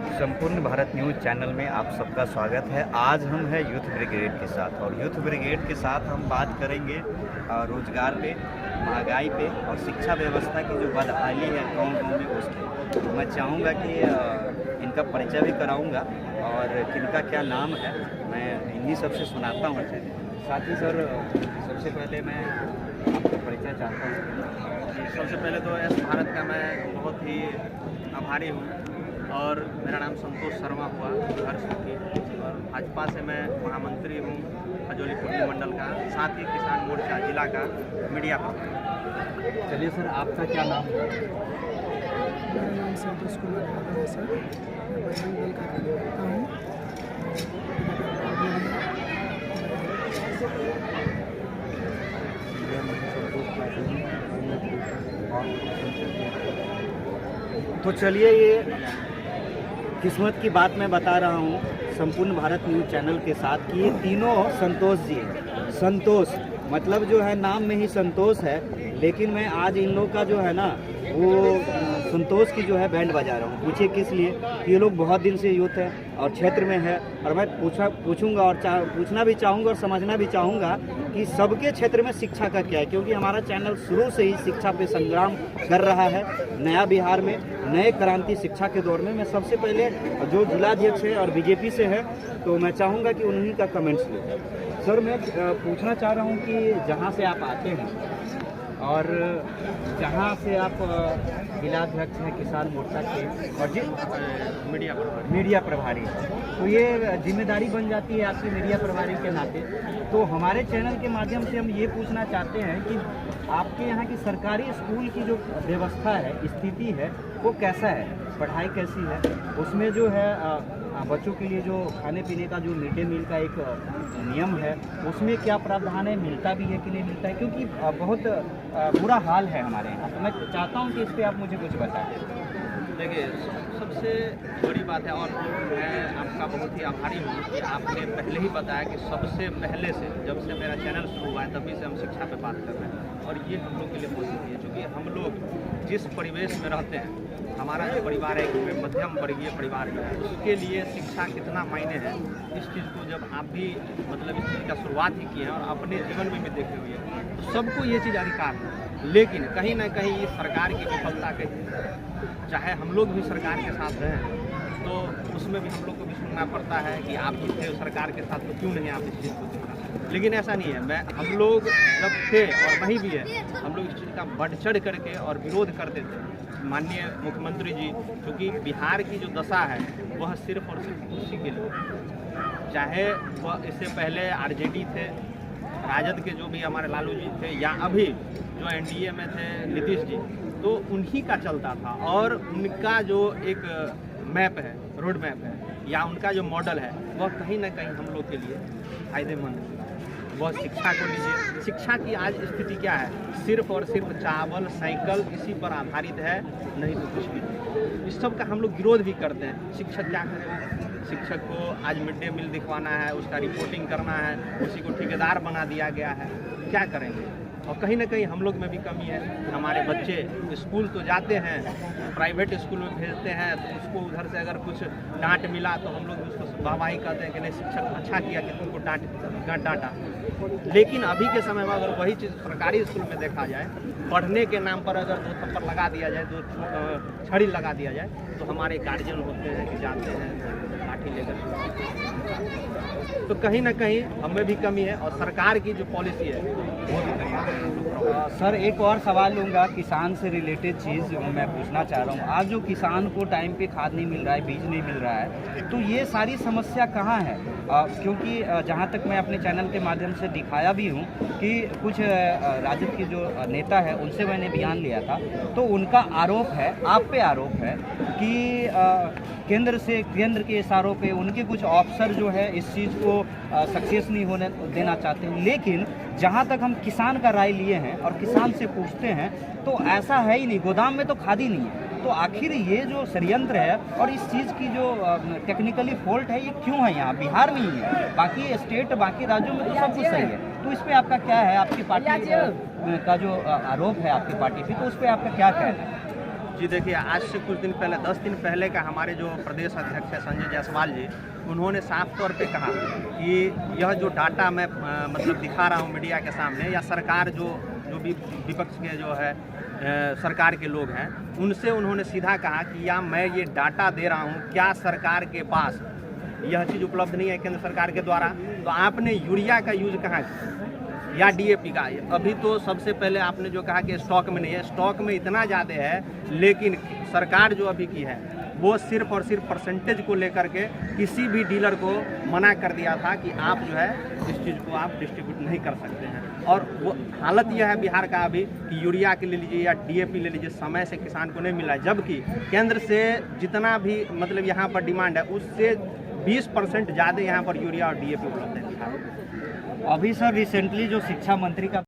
संपूर्ण Bharat news channel में आप सबका स्वागत है। आज हम हैं यूथ ब्रिगेड के साथ और यूथ ब्रिगेड के साथ हम बात करेंगे रोजगार पे, महंगाई पे और शिक्षा व्यवस्था की जो बदहाली है गाँव-गाँव में उसकी। तो मैं चाहूँगा कि इनका परिचय भी कराऊँगा और किनका क्या नाम है मैं इन्हीं सबसे सुनाता हूँ। साथ ही सर सबसे पहले मैं आपका परिचय चाहता हूँ। सबसे पहले तो एस भारत का मैं बहुत ही आभारी हूँ और मेरा नाम संतोष शर्मा हुआ बिहार से और भाजपा से मैं महामंत्री हूँ हजोली पूर्वी मंडल का, साथ ही किसान मोर्चा जिला का मीडिया पर। चलिए सर, आपका क्या नाम है? मेरा नाम संतोष कुमार यादव है सर। मैं बजरंग दल का कार्यकर्ता हूँ। तो चलिए, ये किस्मत की बात मैं बता रहा हूँ संपूर्ण भारत न्यूज़ चैनल के साथ कि ये तीनों संतोष जी हैं। संतोष मतलब जो है नाम में ही संतोष है, लेकिन मैं आज इन लोग का जो है ना वो संतोष की जो है बैंड बजा रहा हूँ। पूछिए किस लिए? ये लोग बहुत दिन से यूथ है और क्षेत्र में है और मैं पूछूंगा और पूछना भी चाहूँगा और समझना भी चाहूँगा कि सबके क्षेत्र में शिक्षा का क्या है, क्योंकि हमारा चैनल शुरू से ही शिक्षा पे संग्राम कर रहा है। नया बिहार में नए क्रांति शिक्षा के दौर में मैं सबसे पहले जो जिलाध्यक्ष है और बीजेपी से है तो मैं चाहूँगा कि उन्हीं का कमेंट्स ले। सर मैं पूछना चाह रहा हूँ कि जहाँ से आप आते हैं और जहाँ से आप जिलाध्यक्ष हैं किसान मोर्चा के और मीडिया प्रभारी, तो ये जिम्मेदारी बन जाती है आपकी मीडिया प्रभारी के नाते। तो हमारे चैनल के माध्यम से हम ये पूछना चाहते हैं कि आपके यहाँ की सरकारी स्कूल की जो व्यवस्था है, स्थिति है, वो कैसा है? पढ़ाई कैसी है? उसमें जो है बच्चों के लिए जो खाने पीने का जो मिड डे मील का एक नियम है उसमें क्या प्रावधान है? मिलता भी है कि नहीं मिलता है? क्योंकि बहुत बुरा हाल है हमारे यहाँ। तो मैं चाहता हूँ कि इस पर आप मुझे कुछ बताएं। देखिए, सबसे बड़ी बात है और मैं आपका बहुत ही आभारी हूँ कि आपने पहले ही बताया कि सबसे पहले से जब से मेरा चैनल शुरू हुआ है तभी से हम शिक्षा पे बात कर रहे हैं और ये हम लोग के लिए बहुत है, क्योंकि हम लोग जिस परिवेश में रहते हैं, हमारा जो परिवार है एक मध्यम वर्गीय परिवार है, उसके लिए शिक्षा कितना मायने है इस चीज़ को जब आप भी मतलब इस चीज़ का शुरुआत ही किए हैं और अपने जीवन में भी देखे हुए हैं, तो सबको ये चीज़ अधिकार है। लेकिन कहीं ना कहीं इस सरकार की विफलता के, चाहे हम लोग भी सरकार के साथ रहें तो उसमें भी हम लोग को भी सुनना पड़ता है कि आप भी थे सरकार के साथ तो क्यों नहीं आप इस चीज़ को देखा। लेकिन ऐसा नहीं है, हम लोग जब थे और वहीं भी है, हम लोग इस चीज़ का बढ़ चढ़ करके और विरोध करते थे। माननीय मुख्यमंत्री जी, क्योंकि बिहार की जो दशा है वह सिर्फ और सिर्फ उसी के लिए, चाहे वह इससे पहले आरजेडी थे, राजद के जो भी हमारे लालू जी थे, या अभी जो एनडीए में थे नीतीश जी, तो उन्हीं का चलता था और उनका जो एक मैप है, रोड मैप है या उनका जो मॉडल है वह कहीं ना कहीं हम लोग के लिए फायदेमंद है। वह शिक्षा को लीजिए, शिक्षा की आज स्थिति क्या है? सिर्फ और सिर्फ चावल, साइकिल इसी पर आधारित है, नहीं तो कुछ भी नहीं। इस सब का हम लोग विरोध भी करते हैं। शिक्षक क्या करेगा? शिक्षक को आज मिड डे मील दिखवाना है, उसका रिपोर्टिंग करना है, उसी को ठेकेदार बना दिया गया है, क्या करेंगे? और कहीं ना कहीं हम लोग में भी कमी है। हमारे बच्चे स्कूल तो जाते हैं, प्राइवेट स्कूल में भेजते हैं, तो उसको उधर से अगर कुछ डांट मिला तो हम लोग उसको वाहवाही कहते हैं कि नहीं शिक्षक अच्छा किया कि तुमको डांटा। लेकिन अभी के समय में अगर वही चीज़ सरकारी स्कूल में देखा जाए, पढ़ने के नाम पर अगर 2 थप्पड़ लगा दिया जाए, 2 छड़ी लगा दिया जाए, तो हमारे गार्जियन होते हैं कि जाते हैं लाठी लेकर। तो कहीं ना कहीं हमें भी कमी है और सरकार की जो पॉलिसी है वो भी कमी है। सर एक और सवाल लूँगा, किसान से रिलेटेड चीज़ मैं पूछना चाह रहा हूँ। आज जो किसान को टाइम पे खाद नहीं मिल रहा है, बीज नहीं मिल रहा है, तो ये सारी समस्या कहाँ है? क्योंकि जहाँ तक मैं अपने चैनल के माध्यम से दिखाया भी हूँ कि कुछ राजद के जो नेता है उनसे मैंने बयान लिया था, तो उनका आरोप है, आप पे आरोप है कि केंद्र के इशारों पे उनके कुछ अफसर जो है इस चीज़ को सक्सेस नहीं होने देना चाहते हैं। लेकिन जहाँ तक हम किसान का राय लिए हैं और किसान से पूछते हैं तो ऐसा है ही नहीं, गोदाम में तो खाद ही नहीं है। तो आखिर ये जो षड्यंत्र है और इस चीज़ की जो टेक्निकली फॉल्ट है ये क्यों है यहाँ बिहार में ही है? बाकी स्टेट बाकी राज्यों में तो सब कुछ सही है। तो इस पर आपका क्या है? आपकी पार्टी का जो आरोप है आपकी पार्टी पे, तो उस पर आपका क्या कहना है? जी देखिए, आज से कुछ दिन पहले 10 दिन पहले का हमारे जो प्रदेश अध्यक्ष है संजय जायसवाल जी, उन्होंने साफ तौर पे कहा कि यह जो डाटा मैं मतलब दिखा रहा हूँ मीडिया के सामने, या सरकार जो भी विपक्ष के जो है सरकार के लोग हैं, उनसे उन्होंने सीधा कहा कि या मैं ये डाटा दे रहा हूँ, क्या सरकार के पास यह चीज़ उपलब्ध नहीं है केंद्र सरकार के द्वारा, तो आपने यूरिया का यूज कहाँ किया या डीएपी का? अभी तो सबसे पहले आपने जो कहा कि स्टॉक में नहीं है, स्टॉक में इतना ज़्यादा है, लेकिन सरकार जो अभी की है वो सिर्फ और सिर्फ परसेंटेज को लेकर के किसी भी डीलर को मना कर दिया था कि आप जो है इस चीज़ को आप डिस्ट्रीब्यूट नहीं कर सकते हैं। और वो हालत यह है बिहार का अभी कि यूरिया के ले लीजिए या डीएपी ले लीजिए, समय से किसान को नहीं मिला है, जबकि केंद्र से जितना भी मतलब यहाँ पर डिमांड है उससे 20% ज़्यादा यहाँ पर यूरिया और डीएपी उपलब्ध है बिहार में। अभी सर रिसेंटली जो शिक्षा मंत्री का